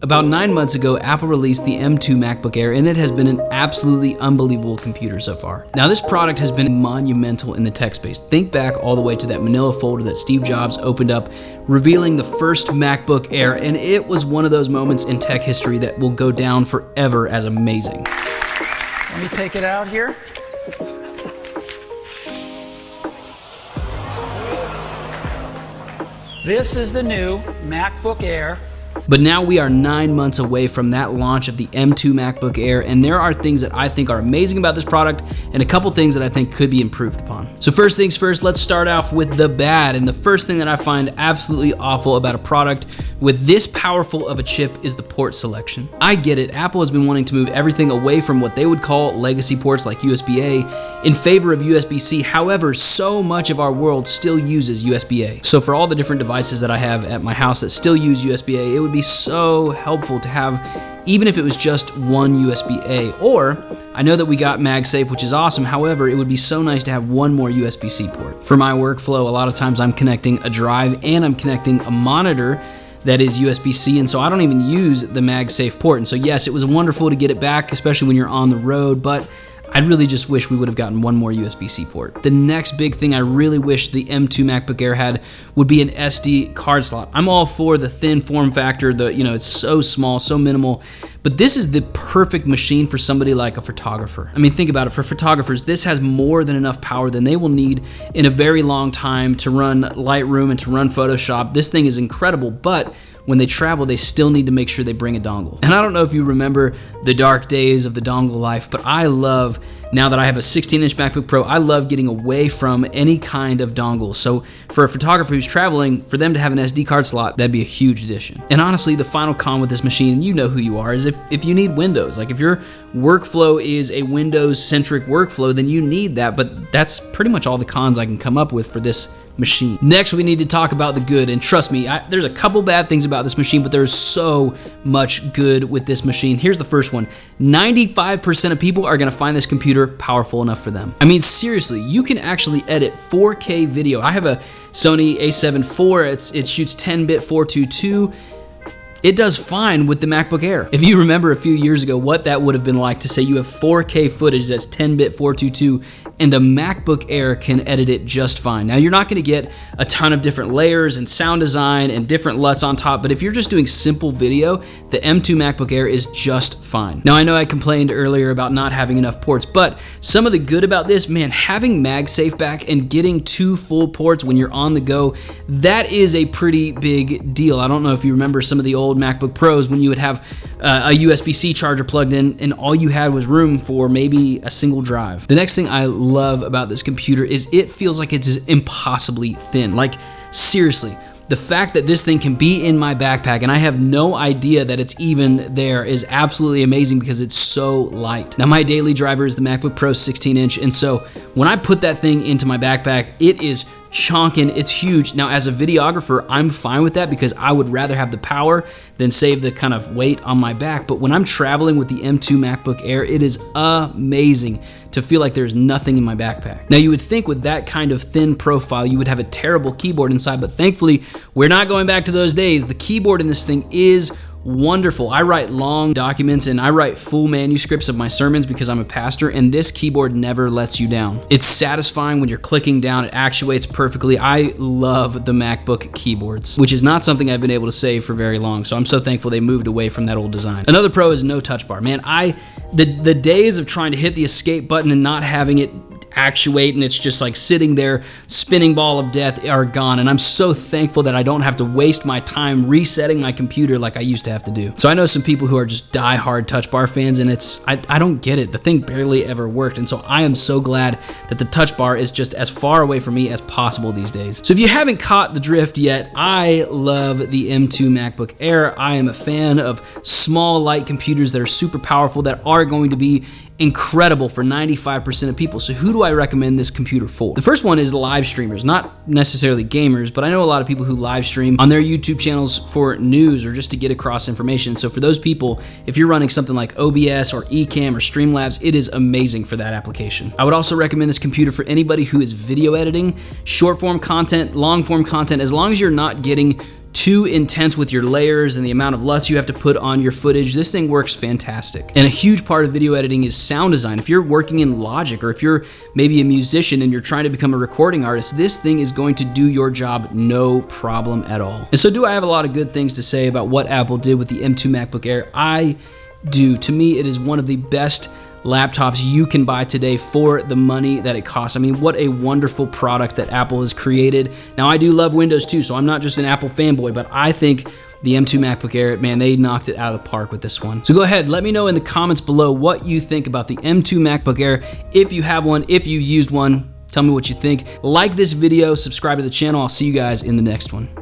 About 9 months ago, Apple released the M2 MacBook Air, and it has been an absolutely unbelievable computer so far. Now, this product has been monumental in the tech space. Think back all the way to that manila folder that Steve Jobs opened up, revealing the first MacBook Air, and it was one of those moments in tech history that will go down forever as amazing. Let me take it out here. This is the new MacBook Air. But now we are 9 months away from that launch of the M2 MacBook Air, and there are things that I think are amazing about this product and a couple things that I think could be improved upon. So first things first, let's start off with the bad. And the first thing that I find absolutely awful about a product with this powerful of a chip is the port selection. I get it, Apple has been wanting to move everything away from what they would call legacy ports like USB-A in favor of USB-C. However, so much of our world still uses USB-A. So for all the different devices that I have at my house that still use USB-A, it would be so helpful to have, even if it was just one USB-A. Or, I know that we got MagSafe, which is awesome. However, it would be so nice to have one more USB-C port. For my workflow, a lot of times I'm connecting a drive and I'm connecting a monitor that is USB-C, and so I don't even use the MagSafe port. And so yes, it was wonderful to get it back, especially when you're on the road, but I really just wish we would have gotten one more USB-C port. The next big thing I really wish the M2 MacBook Air had would be an SD card slot. I'm all for the thin form factor, it's so small, so minimal, but this is the perfect machine for somebody like a photographer. I mean, think about it, for photographers, this has more than enough power than they will need in a very long time to run Lightroom and to run Photoshop. This thing is incredible, but when they travel, they still need to make sure they bring a dongle. And I don't know if you remember the dark days of the dongle life, but I love, now that I have a 16-inch MacBook Pro, I love getting away from any kind of dongle. So for a photographer who's traveling, for them to have an SD card slot, that'd be a huge addition. And honestly, the final con with this machine, and you know who you are, is if you need Windows. Like if your workflow is a Windows-centric workflow, then you need that, but that's pretty much all the cons I can come up with for this machine. Next, we need to talk about the good, and trust me, there's a couple bad things about this machine, but there's so much good with this machine. Here's the first one. 95% of people are gonna find this computer powerful enough for them. I mean, seriously, you can actually edit 4K video. I have a Sony a7 IV, it shoots 10-bit 422. It does fine with the MacBook Air. If you remember a few years ago what that would have been like to say you have 4K footage that's 10-bit 422 and a MacBook Air can edit it just fine. Now, you're not gonna get a ton of different layers and sound design and different LUTs on top, but if you're just doing simple video, the M2 MacBook Air is just fine. Now, I know I complained earlier about not having enough ports, but some of the good about this, man, having MagSafe back and getting 2 full ports when you're on the go, that is a pretty big deal. I don't know if you remember some of the old MacBook Pros when you would have a USB-C charger plugged in and all you had was room for maybe a single drive. The next thing I love about this computer is it feels like it's impossibly thin. Like, seriously, the fact that this thing can be in my backpack and I have no idea that it's even there is absolutely amazing because it's so light. Now, my daily driver is the MacBook Pro 16-inch, and so when I put that thing into my backpack, it is chonking, it's huge. Now, as a videographer, I'm fine with that because I would rather have the power than save the kind of weight on my back. But when I'm traveling with the M2 MacBook Air, it is amazing to feel like there's nothing in my backpack. Now, you would think with that kind of thin profile, you would have a terrible keyboard inside, but thankfully, we're not going back to those days. The keyboard in this thing is wonderful. I write long documents and I write full manuscripts of my sermons because I'm a pastor, and this keyboard never lets you down. It's satisfying when you're clicking down, it actuates perfectly. I love the MacBook keyboards, which is not something I've been able to say for very long, so I'm so thankful they moved away from that old design. Another pro is no touch bar. Man, the days of trying to hit the escape button and not having it actuate and it's just like sitting there spinning ball of death are gone, and I'm so thankful that I don't have to waste my time resetting my computer like I used to have to do. So I know some people who are just die-hard touch bar fans, and I don't get it. The thing barely ever worked, and so I am so glad that the touch bar is just as far away from me as possible these days. So if you haven't caught the drift yet, I love the M2 MacBook Air. I am a fan of small, light computers that are super powerful, that are going to be incredible for 95% of people. So who do I recommend this computer for? The first one is live streamers, not necessarily gamers, but I know a lot of people who live stream on their YouTube channels for news or just to get across information. So for those people, if you're running something like OBS or Ecamm or Streamlabs, it is amazing for that application. I would also recommend this computer for anybody who is video editing, short form content, long form content, as long as you're not getting too intense with your layers and the amount of LUTs you have to put on your footage. This thing works fantastic. And a huge part of video editing is sound design. If you're working in Logic, or if you're maybe a musician and you're trying to become a recording artist, this thing is going to do your job no problem at all. And so do I have a lot of good things to say about what Apple did with the M2 MacBook Air? I do. To me, it is one of the best laptops you can buy today for the money that it costs. I mean, what a wonderful product that Apple has created. Now, I do love Windows too, so I'm not just an Apple fanboy, but I think the M2 MacBook Air, man, they knocked it out of the park with this one. So go ahead, let me know in the comments below what you think about the M2 MacBook Air. If you have one, if you've used one, tell me what you think. Like this video, subscribe to the channel. I'll see you guys in the next one.